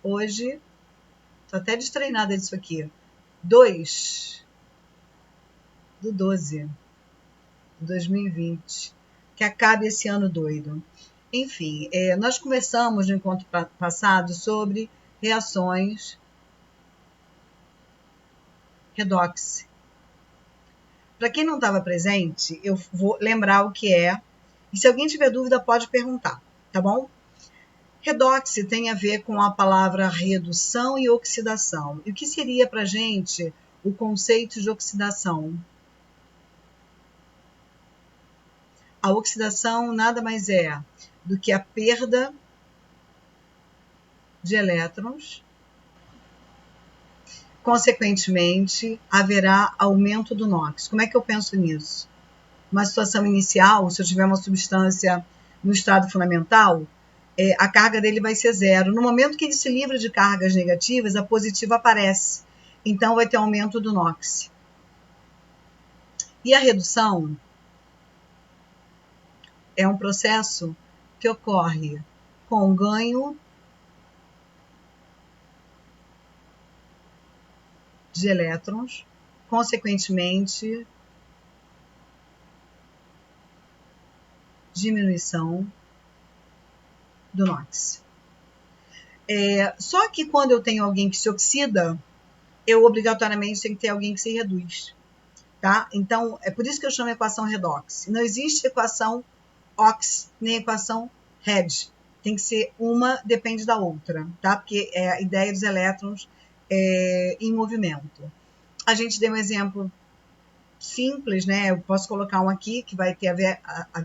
Hoje, tô até destreinada disso aqui. 2/12 de 2020. Que acabe esse ano doido. Enfim, nós conversamos no encontro passado sobre reações redox. Para quem não estava presente, eu vou lembrar o que é. E se alguém tiver dúvida, pode perguntar, tá bom? Redox tem a ver com a palavra redução e oxidação. E o que seria para a gente o conceito de oxidação? A oxidação nada mais é do que a perda de elétrons. Consequentemente, haverá aumento do NOx. Como é que eu penso nisso? Uma situação inicial, se eu tiver uma substância no estado fundamental, a carga dele vai ser zero. No momento que ele se livra de cargas negativas, a positiva aparece. Então, vai ter aumento do NOx. E a redução é um processo que ocorre com ganho de elétrons, consequentemente, diminuição do NOx. Só que quando eu tenho alguém que se oxida, eu obrigatoriamente tenho que ter alguém que se reduz. Tá? Então, é por isso que eu chamo equação redox. Não existe equação ox nem equação red. Tem que ser uma, depende da outra, tá? Porque é a ideia dos elétrons em movimento. A gente deu um exemplo simples, né? Eu posso colocar um aqui que vai ter a ver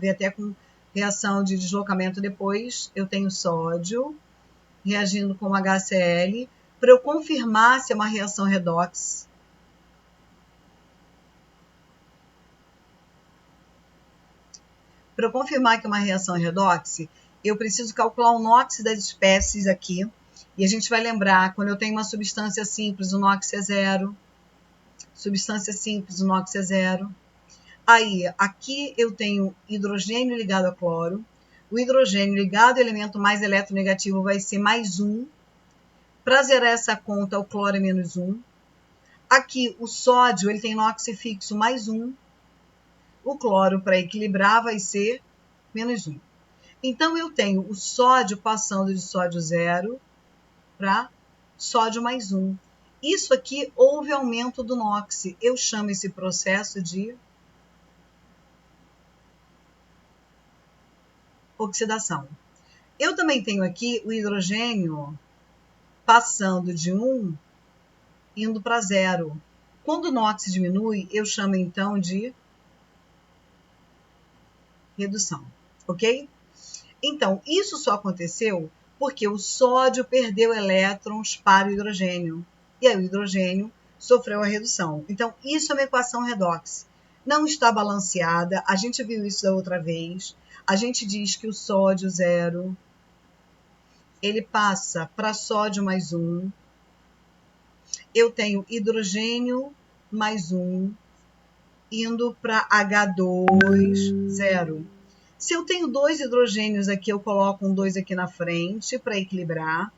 até com reação de deslocamento depois. Eu tenho sódio reagindo com HCl. Para eu confirmar se é uma reação redox, para eu confirmar que é uma reação redox, eu preciso calcular o NOx das espécies aqui. E a gente vai lembrar, quando eu tenho uma substância simples, o NOx é zero. Substância simples, o NOx é zero. Aí, aqui eu tenho hidrogênio ligado a cloro. O hidrogênio ligado ao elemento mais eletronegativo vai ser mais 1. Para zerar essa conta, o cloro é menos 1. Aqui, o sódio ele tem NOx fixo mais 1. O cloro, para equilibrar, vai ser menos 1. Então, eu tenho o sódio passando de sódio zero para sódio mais 1. Isso aqui houve aumento do NOx. Eu chamo esse processo de oxidação. Eu também tenho aqui o hidrogênio passando de 1 indo para 0. Quando o NOx diminui, eu chamo então de redução, ok? Então, isso só aconteceu porque o sódio perdeu elétrons para o hidrogênio. E aí o hidrogênio sofreu a redução. Então, isso é uma equação redox. Não está balanceada, a gente viu isso da outra vez. A gente diz que o sódio zero, ele passa para sódio mais 1. Eu tenho hidrogênio mais 1 indo para H2, zero. Se eu tenho 2 hidrogênios aqui, eu coloco um 2 aqui na frente para equilibrar.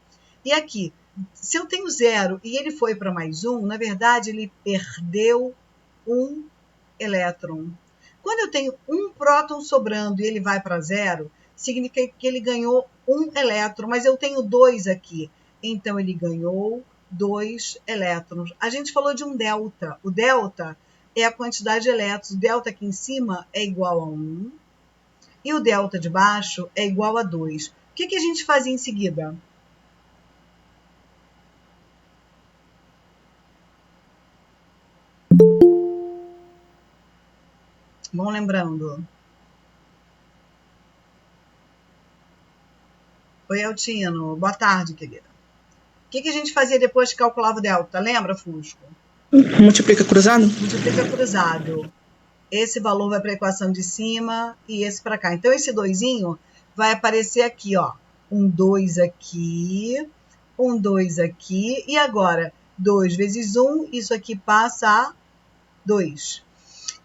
E aqui, se eu tenho 0 e ele foi para mais 1, na verdade, ele perdeu um elétron. Quando eu tenho um próton sobrando e ele vai para 0, significa que ele ganhou um elétron, mas eu tenho 2 aqui. Então, ele ganhou 2 elétrons. A gente falou de um delta. O delta é a quantidade de elétrons. O delta aqui em cima é igual a 1 e o delta de baixo é igual a 2. O que a gente fazia em seguida? Vão lembrando? Oi, Altino. Boa tarde, querida. O que a gente fazia depois que calculava o delta? Lembra, Fusco? Multiplica cruzado? Multiplica cruzado. Esse valor vai para a equação de cima e esse para cá. Então, esse 2zinho vai aparecer aqui, ó. Um 2 aqui, um 2 aqui. E agora, 2 vezes 1, isso aqui passa a 2.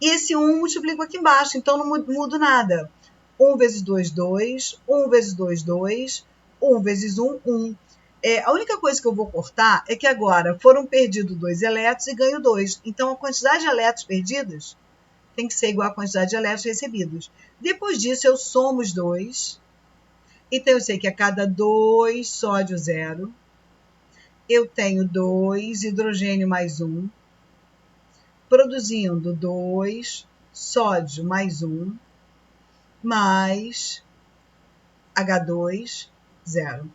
E esse 1 multiplico aqui embaixo, então não mudo nada. 1 vezes 2, 2. 1 vezes 2, 2. 1 vezes 1, 1. A única coisa que eu vou cortar é que agora foram perdidos 2 elétrons e ganho 2. Então, a quantidade de elétrons perdidos tem que ser igual à quantidade de elétrons recebidos. Depois disso, eu somo os 2. Então, eu sei que a cada 2 sódio 0, eu tenho 2 hidrogênio mais 1, produzindo 2 sódio mais 1, mais H2, 0.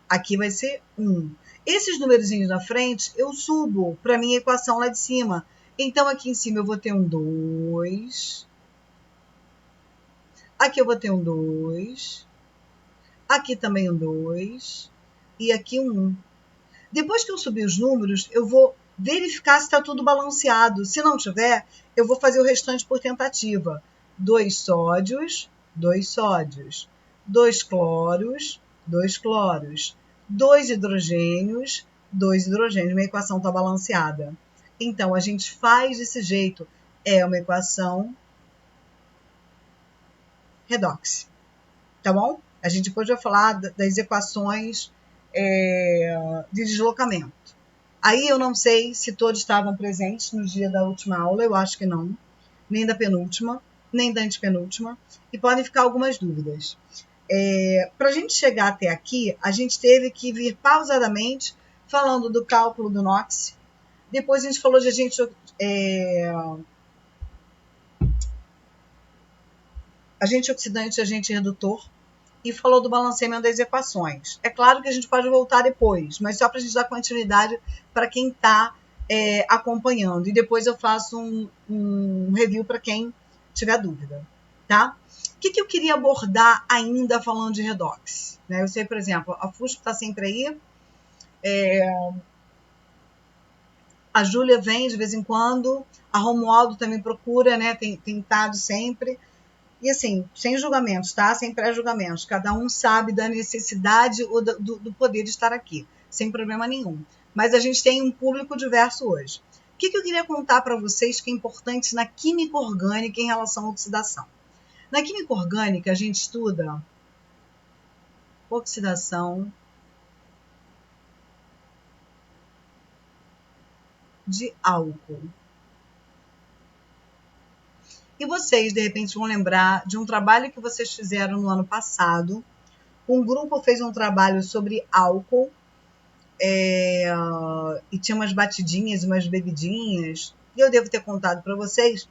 Aqui vai ser 1. Esses numerozinhos na frente, eu subo para a minha equação lá de cima. Então, aqui em cima eu vou ter um 2. Aqui eu vou ter um 2. Aqui também um 2. E aqui um 1. Depois que eu subir os números, eu vou verificar se está tudo balanceado. Se não tiver, eu vou fazer o restante por tentativa. 2 sódios, 2 sódios. 2 cloros, 2 cloros. 2 hidrogênios, 2 hidrogênios. Minha equação está balanceada. Então, a gente faz desse jeito. É uma equação redox. Tá bom? A gente depois vai falar das equações de deslocamento. Aí eu não sei se todos estavam presentes no dia da última aula, eu acho que não, nem da penúltima, nem da antepenúltima, e podem ficar algumas dúvidas. Para a gente chegar até aqui, a gente teve que vir pausadamente falando do cálculo do NOx, depois a gente falou de agente oxidante e agente redutor, e falou do balanceamento das equações. É claro que a gente pode voltar depois, mas só para a gente dar continuidade para quem está acompanhando. E depois eu faço um review para quem tiver dúvida. Tá? O que eu queria abordar ainda falando de redox? Né? Eu sei, por exemplo, a Fusco está sempre aí. A Júlia vem de vez em quando. A Romualdo também procura, né? Tem estado sempre. E assim, sem julgamentos, tá? Sem pré-julgamentos. Cada um sabe da necessidade ou do poder de estar aqui, sem problema nenhum. Mas a gente tem um público diverso hoje. O que eu queria contar para vocês que é importante na química orgânica em relação à oxidação? Na química orgânica, a gente estuda oxidação de álcool. E vocês, de repente, vão lembrar de um trabalho que vocês fizeram no ano passado. Um grupo fez um trabalho sobre álcool, e tinha umas batidinhas, umas bebidinhas. E eu devo ter contado para vocês,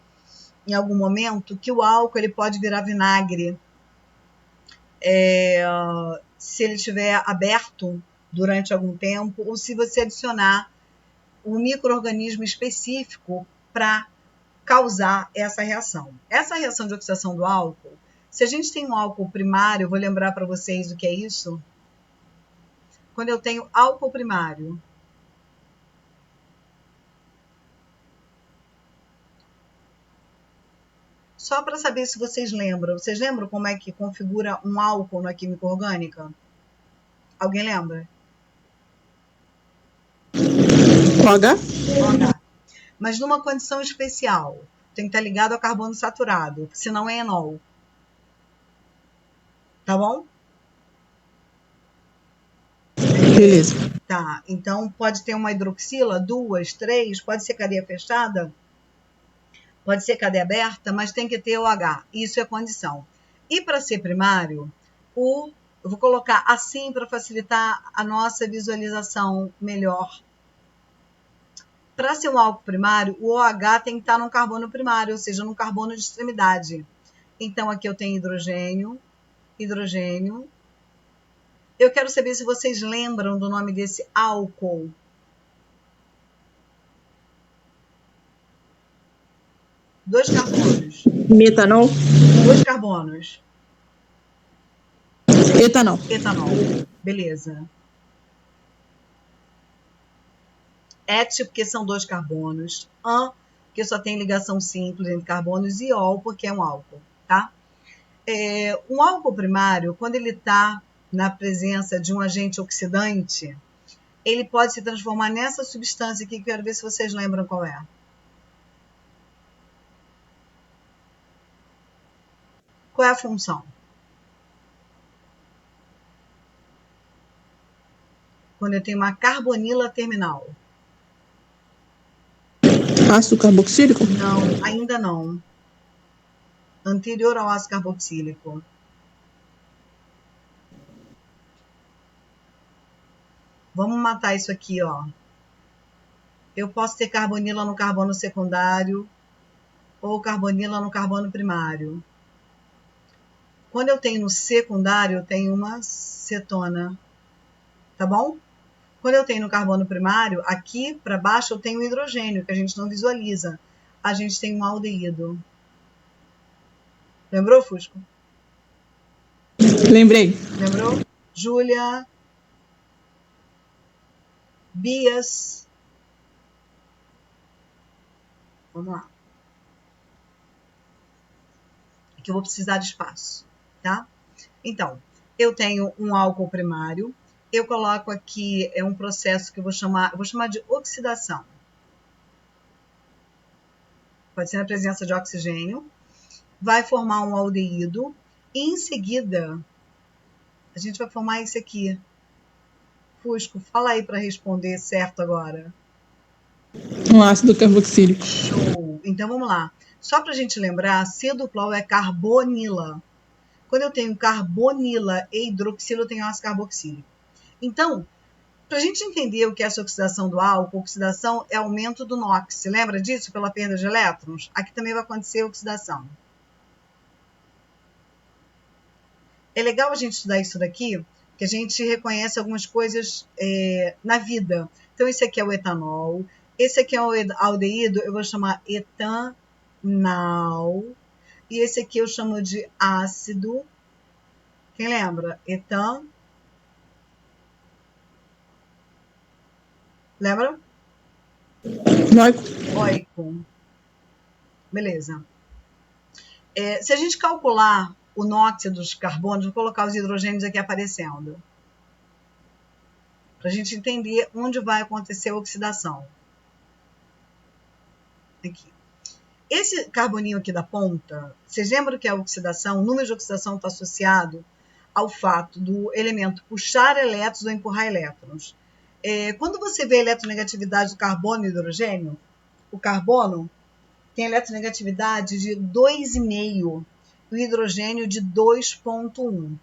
em algum momento, que o álcool ele pode virar vinagre se ele estiver aberto durante algum tempo, ou se você adicionar um micro-organismo específico para causar essa reação. Essa reação de oxidação do álcool, se a gente tem um álcool primário, eu vou lembrar para vocês o que é isso. Quando eu tenho álcool primário, só para saber se vocês lembram como é que configura um álcool na química orgânica? Alguém lembra? OH? OH. Mas numa condição especial, tem que estar ligado ao carbono saturado, senão é enol. Tá bom? Beleza. Tá, então pode ter uma hidroxila, 2, 3, pode ser cadeia fechada, pode ser cadeia aberta, mas tem que ter OH. Isso é condição. E para ser primário, eu vou colocar assim para facilitar a nossa visualização melhor. Para ser um álcool primário, o OH tem que estar num carbono primário, ou seja, num carbono de extremidade. Então, aqui eu tenho hidrogênio, hidrogênio. Eu quero saber se vocês lembram do nome desse álcool. Dois carbonos. Metanol? Dois carbonos. Etanol. Etanol. Beleza. Et, porque são dois carbonos. An, porque só tem ligação simples entre carbonos. E ol, porque é um álcool, tá? Um álcool primário, quando ele está na presença de um agente oxidante, ele pode se transformar nessa substância aqui, que eu quero ver se vocês lembram qual é. Qual é a função? Quando eu tenho uma carbonila terminal. Ácido carboxílico? Não, ainda não. Anterior ao ácido carboxílico. Vamos matar isso aqui, ó. Eu posso ter carbonila no carbono secundário ou carbonila no carbono primário. Quando eu tenho no secundário, eu tenho uma cetona. Tá bom? Quando eu tenho no carbono primário, aqui para baixo eu tenho hidrogênio, que a gente não visualiza. A gente tem um aldeído. Lembrou, Fusco? Lembrei. Lembrou? Júlia, Bias. Vamos lá. Que eu vou precisar de espaço, tá? Então, eu tenho um álcool primário. Eu coloco aqui um processo que eu vou chamar de oxidação. Pode ser na presença de oxigênio. Vai formar um aldeído. E em seguida, a gente vai formar esse aqui. Fusco, fala aí para responder certo agora. Um ácido carboxílico. Show! Então vamos lá. Só para a gente lembrar, C-duplo é carbonila. Quando eu tenho carbonila e hidroxilo, eu tenho ácido carboxílico. Então, para a gente entender o que é essa oxidação do álcool, oxidação é aumento do NOx. Você lembra disso? Pela perda de elétrons? Aqui também vai acontecer oxidação. É legal a gente estudar isso daqui, que a gente reconhece algumas coisas na vida. Então, esse aqui é o etanol. Esse aqui é o aldeído, eu vou chamar etanal. E esse aqui eu chamo de ácido. Quem lembra? Lembra? Oico. Beleza. Se a gente calcular o NOx dos carbonos, vou colocar os hidrogênios aqui aparecendo. Para a gente entender onde vai acontecer a oxidação. Aqui. Esse carboninho aqui da ponta, vocês lembram que a oxidação, o número de oxidação está associado ao fato do elemento puxar elétrons ou empurrar elétrons. Quando você vê a eletronegatividade do carbono e do hidrogênio, o carbono tem eletronegatividade de 2,5, o hidrogênio de 2,1.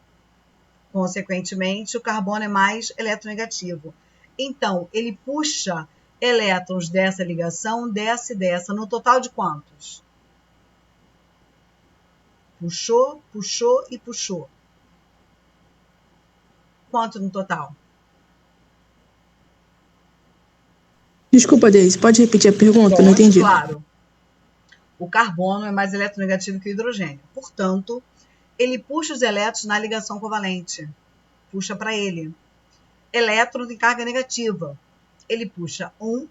Consequentemente, o carbono é mais eletronegativo. Então, ele puxa elétrons dessa ligação, dessa e dessa, no total de quantos? Puxou, puxou e puxou. Quanto no total? Desculpa, Deise, pode repetir a pergunta? Não entendi. Claro. O carbono é mais eletronegativo que o hidrogênio. Portanto, ele puxa os elétrons na ligação covalente. Puxa para ele. Elétrons em carga negativa. Ele puxa 1,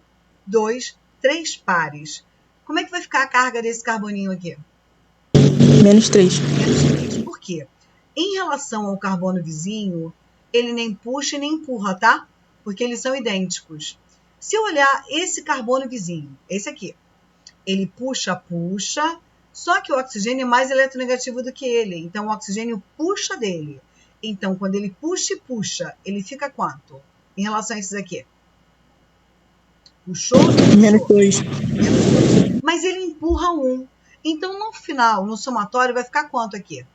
2, 3 pares. Como é que vai ficar a carga desse carboninho aqui? Menos 3. Menos 3. Por quê? Em relação ao carbono vizinho, ele nem puxa e nem empurra, tá? Porque eles são idênticos. Se eu olhar esse carbono vizinho, esse aqui, ele puxa, só que o oxigênio é mais eletronegativo do que ele. Então, o oxigênio puxa dele. Então, quando ele puxa e puxa, ele fica quanto? Em relação a esses aqui? Puxou? Menos 2. Mas ele empurra 1. Então, no final, no somatório, vai ficar quanto aqui?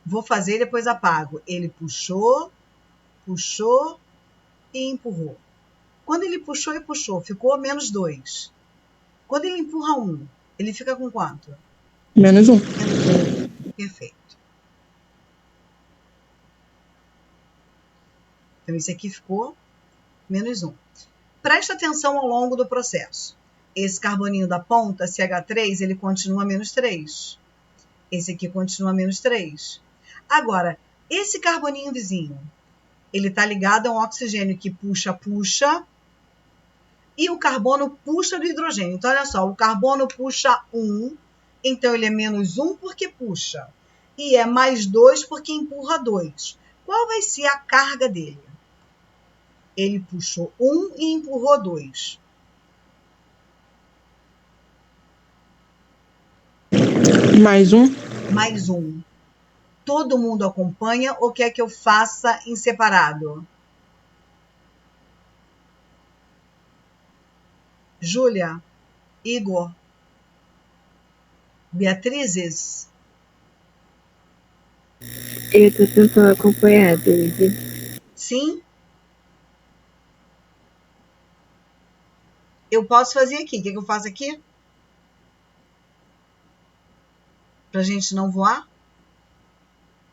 Vou fazer e depois apago. Ele puxou e empurrou. Quando ele puxou e puxou, ficou menos 2. Quando ele empurra 1, ele fica com quanto? Menos 1. Perfeito. Então, esse aqui ficou menos 1. Presta atenção ao longo do processo. Esse carboninho da ponta, CH3, ele continua menos 3. Esse aqui continua menos 3. Agora, esse carboninho vizinho, ele está ligado a um oxigênio que puxa, e o carbono puxa do hidrogênio. Então, olha só, o carbono puxa 1, então ele é menos 1 porque puxa, e é mais 2 porque empurra 2. Qual vai ser a carga dele? Ele puxou 1 e empurrou 2. Mais 1. Mais 1. todo mundo acompanha ou quer que eu faça em separado? Júlia, Igor, Beatrizes? Eu tô tentando acompanhar, Daisy. Sim? Eu posso fazer aqui. O que eu faço aqui? Pra gente não voar?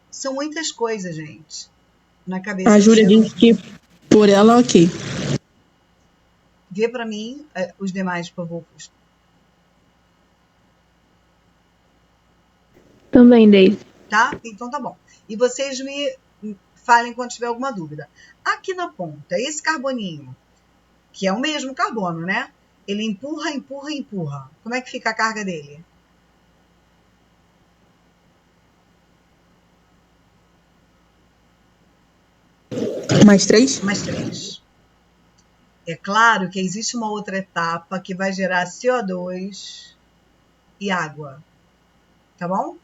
São muitas coisas, gente. Na cabeça A do Júlia ser humano. disse que por ela, ok. Vê pra mim os demais, por favor. Também, Daisy. Tá? Então tá bom. E vocês me falem quando tiver alguma dúvida. Aqui na ponta, esse carboninho, que é o mesmo carbono, né? Ele empurra, empurra, empurra. Como é que fica a carga dele? Mais 3? Mais 3. É claro que existe uma outra etapa que vai gerar CO2 e água. Tá bom?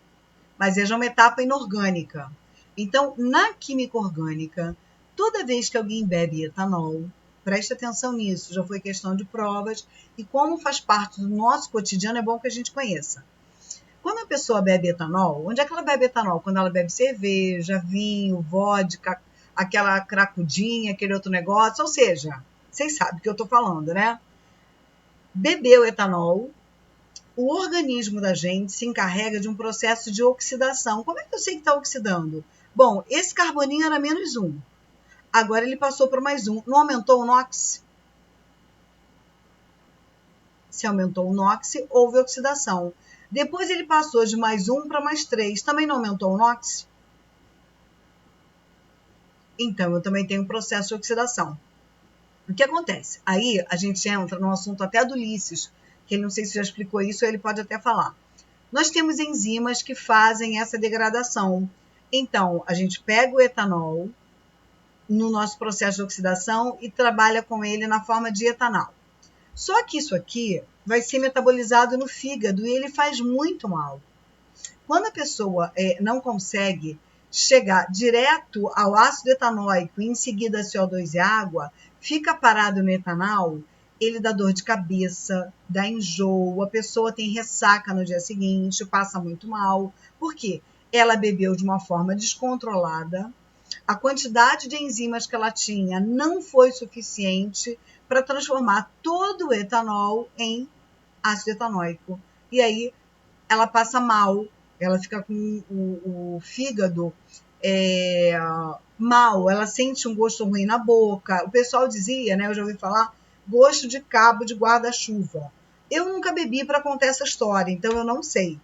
Mas é já uma etapa inorgânica. Então, na química orgânica, toda vez que alguém bebe etanol, preste atenção nisso, já foi questão de provas, e como faz parte do nosso cotidiano, é bom que a gente conheça. Quando a pessoa bebe etanol, onde é que ela bebe etanol? Quando ela bebe cerveja, vinho, vodka, aquela cracudinha, aquele outro negócio, ou seja, vocês sabem o que eu estou falando, né? Bebeu etanol, o organismo da gente se encarrega de um processo de oxidação. Como é que eu sei que está oxidando? Bom, esse carboninho era -1. Agora ele passou para +1. Não aumentou o NOx? Se aumentou o NOx, houve oxidação. Depois ele passou de +1 para +3. Também não aumentou o NOx? Então, eu também tenho um processo de oxidação. O que acontece? Aí a gente entra no assunto até do Ulisses, que ele não sei se já explicou isso, ele pode até falar. Nós temos enzimas que fazem essa degradação. Então, a gente pega o etanol no nosso processo de oxidação e trabalha com ele na forma de etanol. Só que isso aqui vai ser metabolizado no fígado e ele faz muito mal. Quando a pessoa não consegue chegar direto ao ácido etanóico e em seguida a CO2 e água, fica parado no etanol, ele dá dor de cabeça, dá enjoo, a pessoa tem ressaca no dia seguinte, passa muito mal. Por quê? Ela bebeu de uma forma descontrolada, a quantidade de enzimas que ela tinha não foi suficiente para transformar todo o etanol em ácido etanóico. E aí ela passa mal, ela fica com o fígado mal, ela sente um gosto ruim na boca. O pessoal dizia, né, eu já ouvi falar, gosto de cabo de guarda-chuva. Eu nunca bebi para contar essa história, então eu não sei.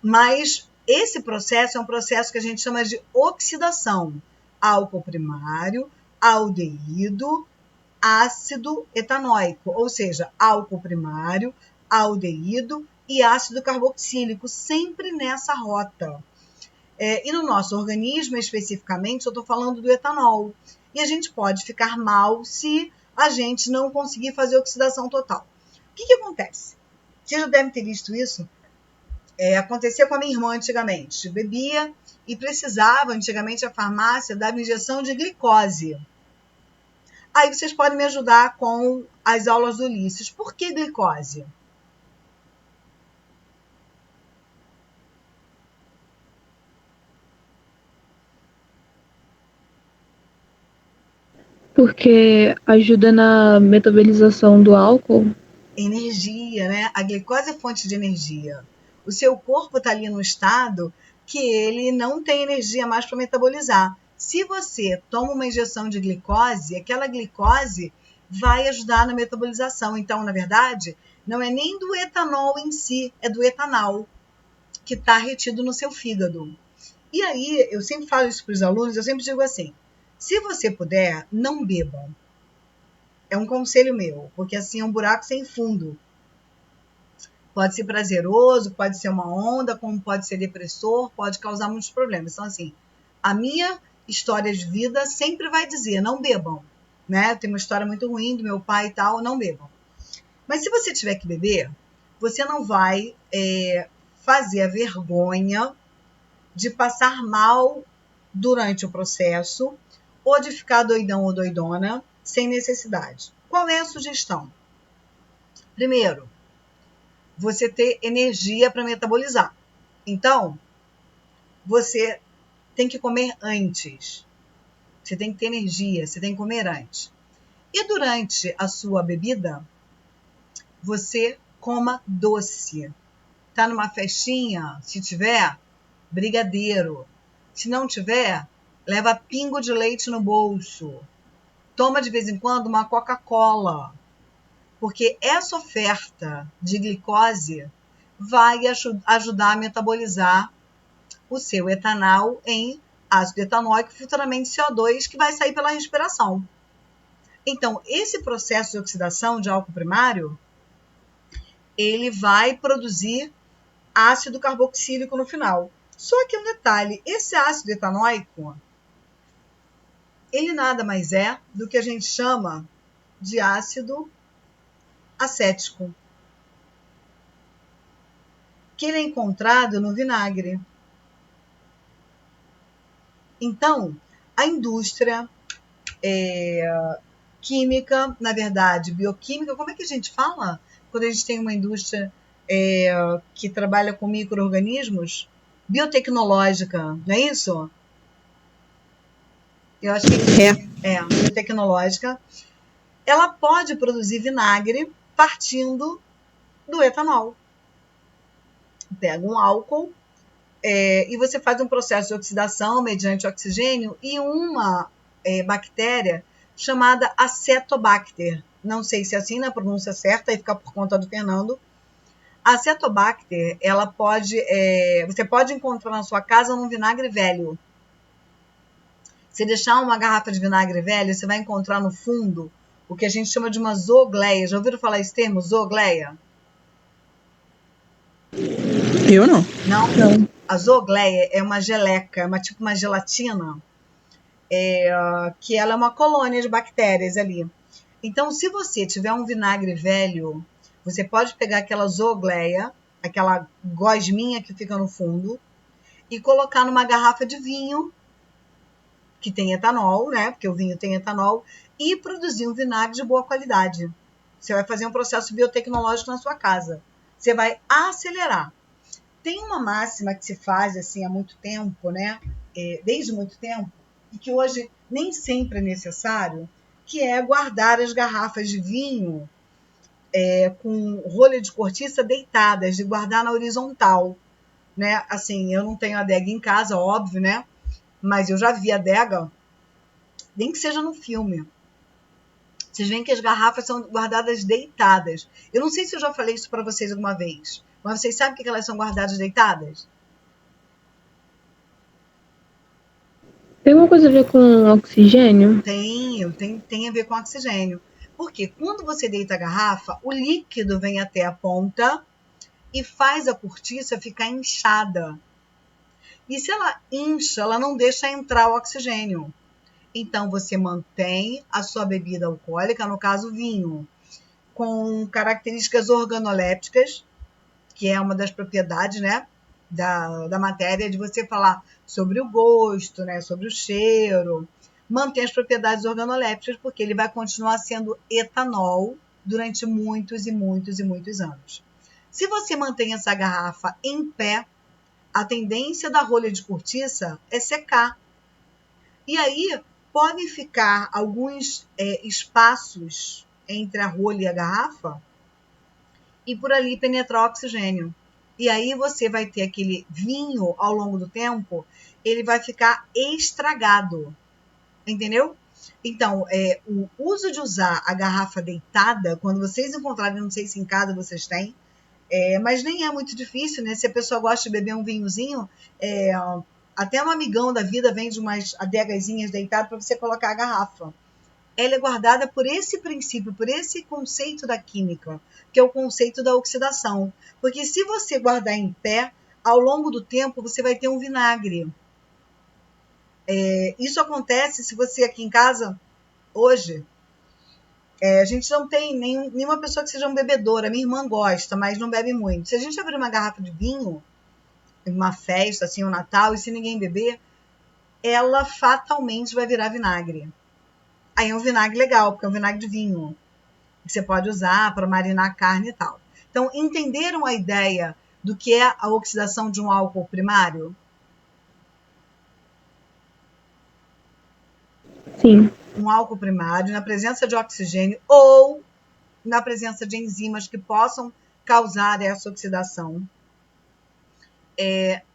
Mas esse processo é um processo que a gente chama de oxidação. Álcool primário, aldeído, ácido etanóico, ou seja, álcool primário, aldeído e ácido carboxílico, sempre nessa rota. E no nosso organismo, especificamente, eu estou falando do etanol. E a gente pode ficar mal se a gente não conseguir fazer oxidação total. O que acontece? Vocês já devem ter visto isso. Acontecia com a minha irmã antigamente. Bebia e precisava, antigamente, a farmácia dava injeção de glicose. Aí vocês podem me ajudar com as aulas do Ulisses. Por que glicose? Porque ajuda na metabolização do álcool. Energia, né? A glicose é fonte de energia. O seu corpo está ali no estado que ele não tem energia mais para metabolizar. Se você toma uma injeção de glicose, aquela glicose vai ajudar na metabolização. Então, na verdade, não é nem do etanol em si, é do etanol que está retido no seu fígado. E aí, eu sempre falo isso para os alunos, eu sempre digo assim, se você puder, não beba. É um conselho meu, porque assim é um buraco sem fundo. Pode ser prazeroso, pode ser uma onda, como pode ser depressor, pode causar muitos problemas. Então, assim, a minha história de vida sempre vai dizer, não bebam. Né? Tem uma história muito ruim do meu pai e tal, não bebam. Mas se você tiver que beber, você não vai fazer a vergonha de passar mal durante o processo ou de ficar doidão ou doidona sem necessidade. Qual é a sugestão? Primeiro, você ter energia para metabolizar. Então, você tem que comer antes. Você tem que ter energia, você tem que comer antes. E durante a sua bebida, você coma doce. Tá numa festinha, se tiver, brigadeiro. Se não tiver, leva pingo de leite no bolso. Toma de vez em quando uma Coca-Cola. Porque essa oferta de glicose vai ajudar a metabolizar o seu etanol em ácido etanóico, futuramente CO2, que vai sair pela respiração. Então, esse processo de oxidação de álcool primário, ele vai produzir ácido carboxílico no final. Só que um detalhe, esse ácido etanóico, ele nada mais é do que a gente chama de ácido acético, que ele é encontrado no vinagre. Então, a indústria química, na verdade, bioquímica, como é que a gente fala quando a gente tem uma indústria que trabalha com micro-organismos? Biotecnológica, não é isso? Eu acho que biotecnológica. Ela pode produzir vinagre partindo do etanol. Pega um álcool e você faz um processo de oxidação mediante oxigênio e uma bactéria chamada Acetobacter. Não sei se é assim na pronúncia certa, aí fica por conta do Fernando. A Acetobacter, ela pode, você pode encontrar na sua casa num vinagre velho. Se deixar uma garrafa de vinagre velho, você vai encontrar no fundo o que a gente chama de uma zoogleia. Já ouviram falar esse termo, zoogleia? Eu não. Não? A zoogleia é uma geleca, tipo uma gelatina, que ela é uma colônia de bactérias ali. Então, se você tiver um vinagre velho, você pode pegar aquela zoogleia, aquela gosminha que fica no fundo, e colocar numa garrafa de vinho, que tem etanol, né? Porque o vinho tem etanol, e produzir um vinagre de boa qualidade. Você vai fazer um processo biotecnológico na sua casa. Você vai acelerar. Tem uma máxima que se faz assim há muito tempo, né? Desde muito tempo, e que hoje nem sempre é necessário, que é guardar as garrafas de vinho com rolha de cortiça deitadas, de guardar na horizontal, né? Assim, eu não tenho adega em casa, óbvio, né? Mas eu já vi adega, nem que seja no filme. Vocês veem que as garrafas são guardadas deitadas. Eu não sei se eu já falei isso para vocês alguma vez, mas vocês sabem que elas são guardadas deitadas? Tem alguma coisa a ver com oxigênio? Tem a ver com oxigênio. Porque quando você deita a garrafa, o líquido vem até a ponta e faz a cortiça ficar inchada. E se ela incha, ela não deixa entrar o oxigênio. Então, você mantém a sua bebida alcoólica, no caso vinho, com características organolépticas, que é uma das propriedades, né, da matéria, de você falar sobre o gosto, né, sobre o cheiro. Mantém as propriedades organolépticas, porque ele vai continuar sendo etanol durante muitos e muitos e muitos anos. Se você mantém essa garrafa em pé, a tendência da rolha de cortiça é secar. E aí podem ficar alguns espaços entre a rolha e a garrafa e por ali penetrar o oxigênio. E aí você vai ter aquele vinho ao longo do tempo, ele vai ficar estragado. Entendeu? Então, o uso de usar a garrafa deitada, quando vocês encontrarem, não sei se em casa vocês têm, mas nem é muito difícil, né? Se a pessoa gosta de beber um vinhozinho, até um amigão da vida vende umas adegazinhas deitadas para você colocar a garrafa. Ela é guardada por esse princípio, por esse conceito da química, que é o conceito da oxidação. Porque se você guardar em pé, ao longo do tempo você vai ter um vinagre. Isso acontece se você aqui em casa, hoje, a gente não tem nenhuma pessoa que seja um bebedora. Minha irmã gosta, mas não bebe muito. Se a gente abrir uma garrafa de vinho, uma festa, assim, um Natal, e se ninguém beber, ela fatalmente vai virar vinagre. Aí é um vinagre legal, porque é um vinagre de vinho, que você pode usar para marinar a carne e tal. Então, entenderam a ideia do que é a oxidação de um álcool primário? Sim. Um álcool primário na presença de oxigênio ou na presença de enzimas que possam causar essa oxidação.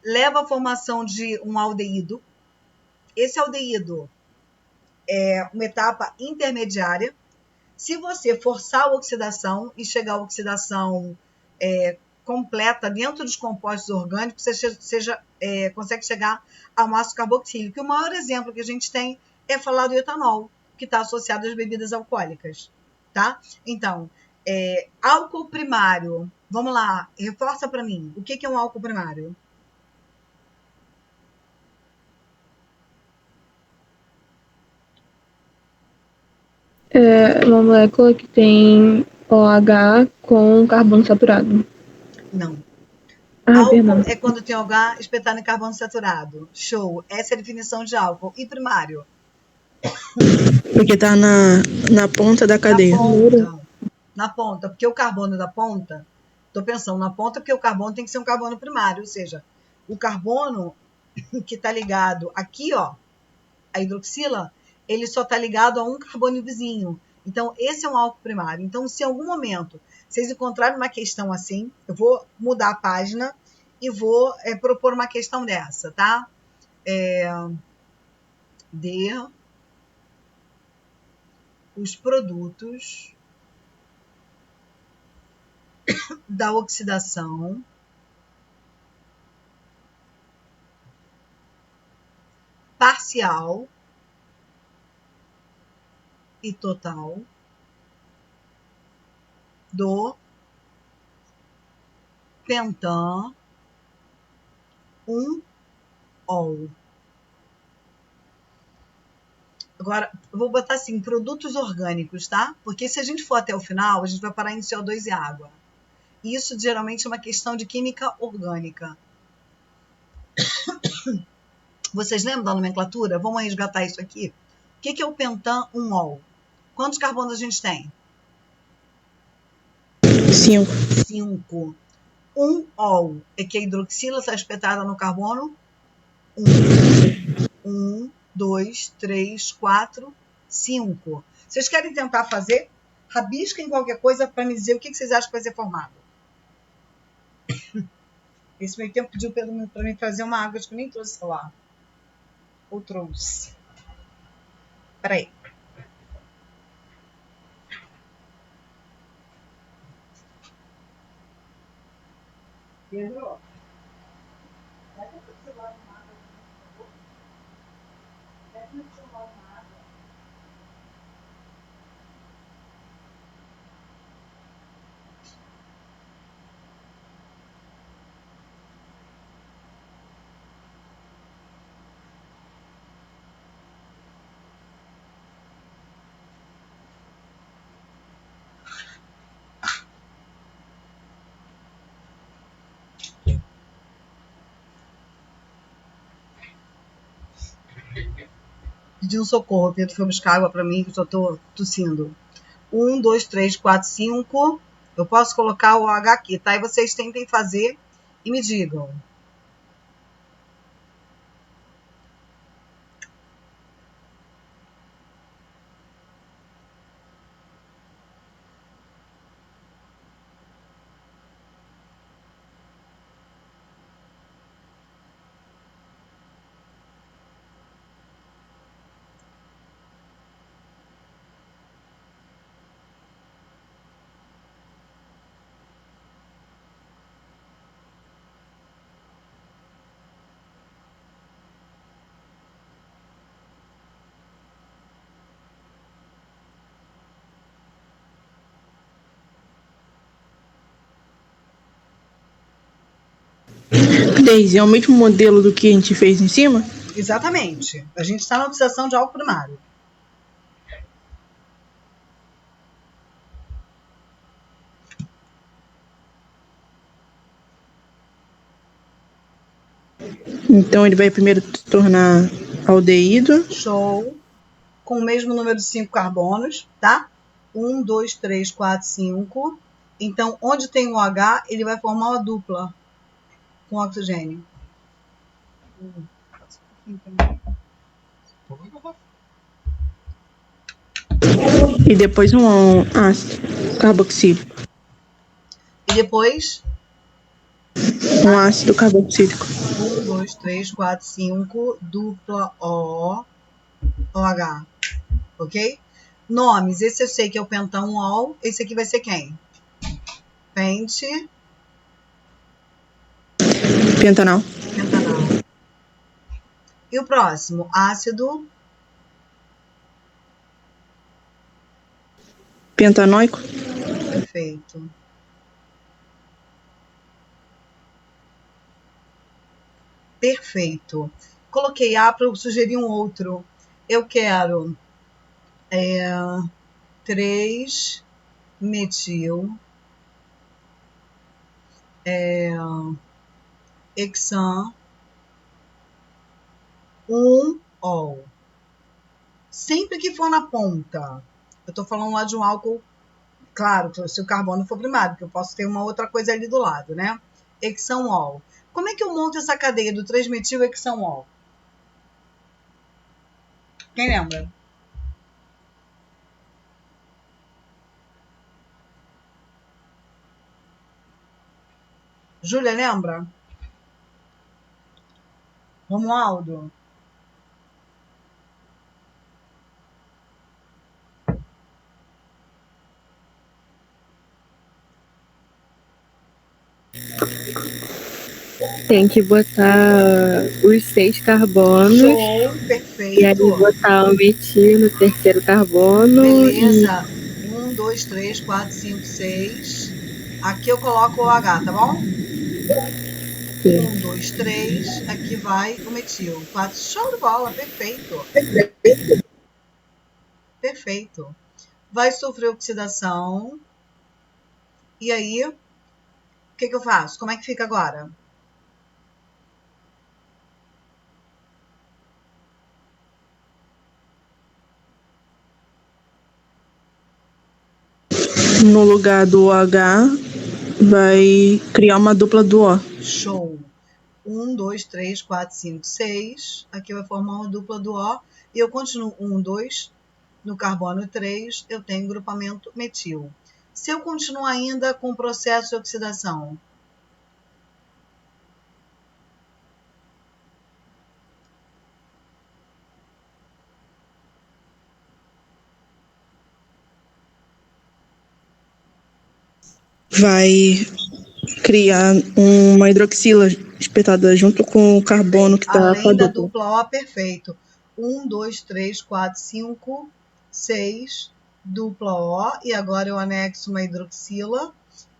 Leva à formação de um aldeído. Esse aldeído é uma etapa intermediária. Se você forçar a oxidação e chegar à oxidação completa dentro dos compostos orgânicos, você consegue chegar ao ácido carboxílico. E o maior exemplo que a gente tem é falar do etanol, que está associado às bebidas alcoólicas. Tá? Então, álcool primário. Vamos lá, reforça para mim. O que é um álcool primário? É uma molécula que tem OH com carbono saturado. Não. Ah, Álcool perdão. é quando tem OH espetado em carbono saturado. Show. Essa é a definição de álcool. E primário? Porque tá na ponta da Na cadeia. ponta. Na ponta. Porque o carbono da ponta, estou pensando na ponta porque o carbono tem que ser um carbono primário, ou seja, o carbono que está ligado aqui, ó, a hidroxila, ele só está ligado a um carbono vizinho. Então, esse é um álcool primário. Então, se em algum momento vocês encontrarem uma questão assim, eu vou mudar a página e vou propor uma questão dessa, tá? De os produtos da oxidação parcial e total do pentan 1-ol. Agora, eu vou botar assim, produtos orgânicos, tá? Porque se a gente for até o final, a gente vai parar em CO2 e água. E isso geralmente é uma questão de química orgânica. Vocês lembram da nomenclatura? Vamos resgatar isso aqui. O que é o pentan 1-ol? Quantos carbonos a gente tem? 5. 5. 1-ol é que a hidroxila está espetada no carbono 1. 1, 2, 3, 4, 5. Vocês querem tentar fazer? Rabisquem qualquer coisa para me dizer o que vocês acham que vai ser formado. Esse meio tempo pediu para mim trazer uma água, acho que eu nem trouxe lá. Ou trouxe. Peraí. Pedro, vai ter que celular uma água, por favor? Vai ter que celular uma água. Pedindo socorro. O Pedro foi buscar água para mim, que eu só tô tossindo. 1, 2, 3, 4, 5. Eu posso colocar o H aqui, tá? E vocês tentem fazer e me digam. Daisy, é o mesmo modelo do que a gente fez em cima? Exatamente. A gente está na oxidação de álcool primário. Então ele vai primeiro se tornar aldeído. Show. Com o mesmo número de 5 carbonos, tá? 1, 2, 3, 4, 5. Então, onde tem o H, ele vai formar uma dupla com oxigênio. E depois um ácido carboxílico. E depois, Um ácido carboxílico. 1, 2, 3, 4, 5, dupla OH. Ok? Nomes, esse eu sei que é o pentanol. Esse aqui vai ser quem? Pente. Pentanal. Pentanal. E o próximo? Ácido. Pentanóico. Perfeito. Perfeito. Coloquei A para eu sugerir um outro. Eu quero 3-metil hexan 1-ol. Sempre que for na ponta, eu estou falando lá de um álcool, claro, se o carbono for primário, porque eu posso ter uma outra coisa ali do lado, né? Hexan-ol. Como é que eu monto essa cadeia do 3-metil hexan-ol? Quem lembra? Júlia, lembra? Romualdo? Tem que botar os 6 carbonos. Show, perfeito. E aí botar o metil no terceiro carbono. Beleza. 1, 2, 3, 4, 5, 6. Aqui eu coloco o H, tá bom? 1, 2, 3. Aqui vai o metil. 4. Show de bola, perfeito. Perfeito. Vai sofrer oxidação. E aí, o que eu faço? Como é que fica agora? No lugar do H, vai criar uma dupla do O. Show. 1, 2, 3, 4, 5, 6. Aqui vai formar uma dupla do O. E eu continuo 1, 2. No carbono 3, eu tenho grupamento metil. Se eu continuar ainda com o processo de oxidação, Vai criar uma hidroxila espetada junto com o carbono que está com a além da dupla. dupla O, perfeito. 1, 2, 3, 4, 5, 6, dupla O. E agora eu anexo uma hidroxila.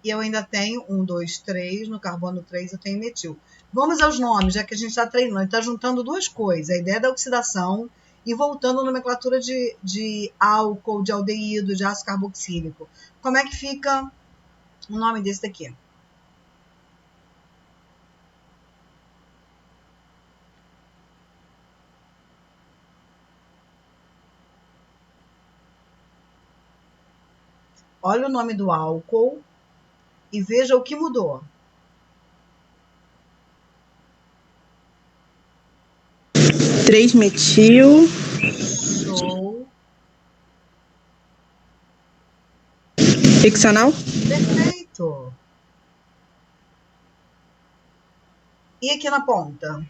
E eu ainda tenho 1, 2, 3. No carbono 3 eu tenho metil. Vamos aos nomes, já que a gente está treinando. Está juntando duas coisas. A ideia da oxidação e voltando à nomenclatura de álcool, de aldeído, de ácido carboxílico. Como é que fica o nome desse daqui? Olha o nome do álcool e veja o que mudou. 3-metil. Show. Hexanal. Perfeito. E aqui na ponta?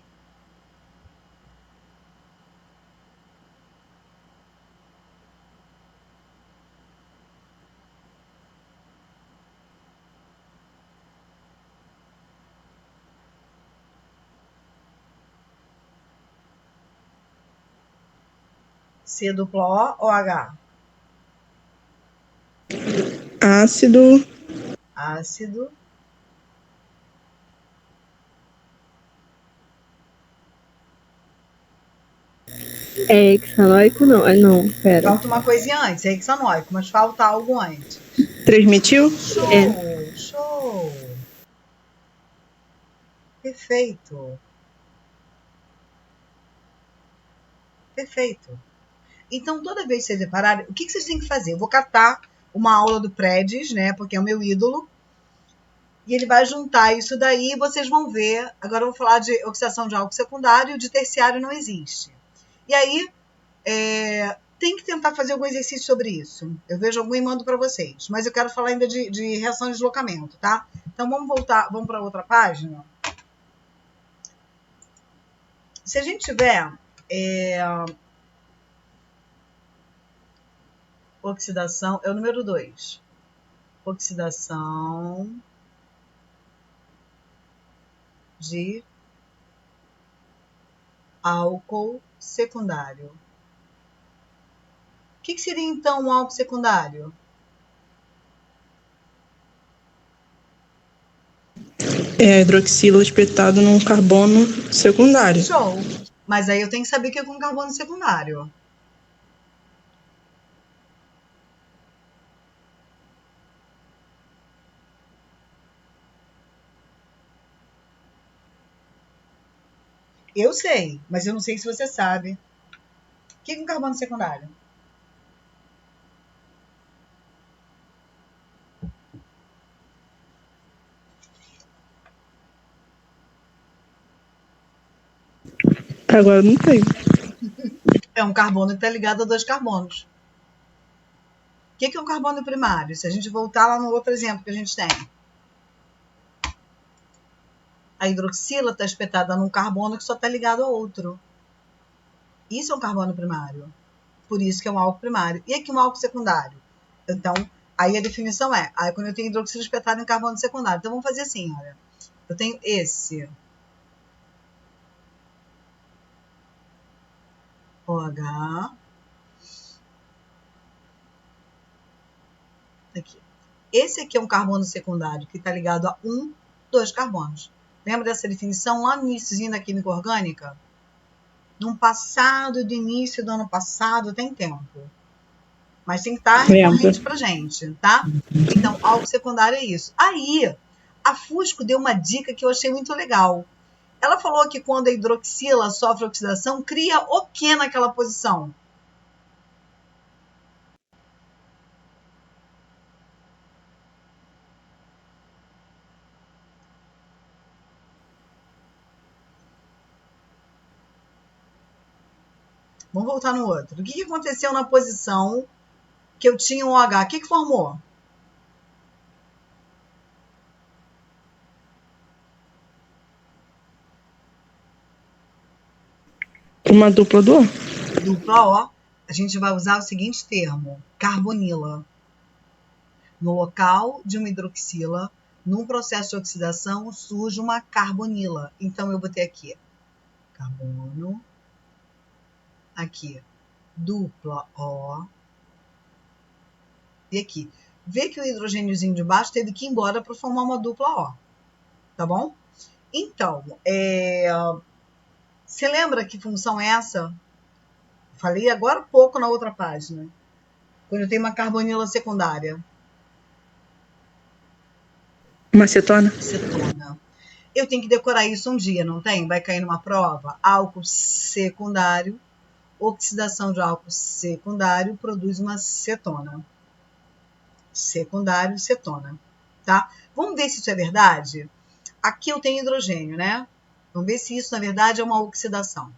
C dupla O ou H? Ácido. Ácido. É hexanóico? Não, não, pera. Falta uma coisinha antes, é hexanóico, mas falta algo antes. 3-metil. Show, show. Perfeito. Perfeito. Então, toda vez que vocês repararem, o que vocês têm que fazer? Eu vou catar uma aula do Predis, né? Porque é o meu ídolo. E ele vai juntar isso daí e vocês vão ver. Agora eu vou falar de oxidação de álcool secundário, de terciário não existe. E aí, tem que tentar fazer algum exercício sobre isso. Eu vejo algum e mando para vocês. Mas eu quero falar ainda de reação de deslocamento, tá? Então vamos voltar, vamos para outra página. Se a gente tiver oxidação, é o número 2. Oxidação de álcool secundário. O que seria então um álcool secundário? É hidroxila espetado num carbono secundário. Show! Mas aí eu tenho que saber o que é com carbono secundário. Eu sei, mas eu não sei se você sabe. O que é com carbono secundário? Agora não tem. É um carbono que está ligado a 2 carbonos. O que é um carbono primário? Se a gente voltar lá no outro exemplo que a gente tem. A hidroxila está espetada num carbono que só está ligado a outro. Isso é um carbono primário. Por isso que é um álcool primário. E aqui um álcool secundário. Então, aí a definição aí quando eu tenho hidroxila espetada em carbono secundário. Então, vamos fazer assim, olha. Eu tenho esse OH. Aqui. Esse aqui é um carbono secundário que está ligado a 2 carbonos. Lembra dessa definição lá no iníciozinho da química orgânica? No passado, do início do ano passado, tem tempo. Mas tem que estar recorrente pra gente, tá? Então, álcool secundário é isso. Aí, a Fusco deu uma dica que eu achei muito legal. Ela falou que quando a hidroxila sofre oxidação, cria o que naquela posição? Vamos voltar no outro. O que aconteceu na posição que eu tinha um OH? O que formou? Uma dupla do O. Dupla O. A gente vai usar o seguinte termo: carbonila. No local de uma hidroxila, num processo de oxidação, surge uma carbonila. Então, eu botei aqui carbono, aqui dupla O, e aqui. Vê que o hidrogêniozinho de baixo teve que ir embora para formar uma dupla O. Tá bom? Então, você lembra que função é essa? Falei agora há pouco na outra página. Quando eu tenho uma carbonila secundária. Uma cetona? Cetona. Eu tenho que decorar isso um dia, não tem? Vai cair numa prova. Álcool secundário, oxidação de álcool secundário produz uma cetona. Secundário, cetona. Tá? Vamos ver se isso é verdade? Aqui eu tenho hidrogênio, né? Vamos ver se isso, na verdade, é uma oxidação.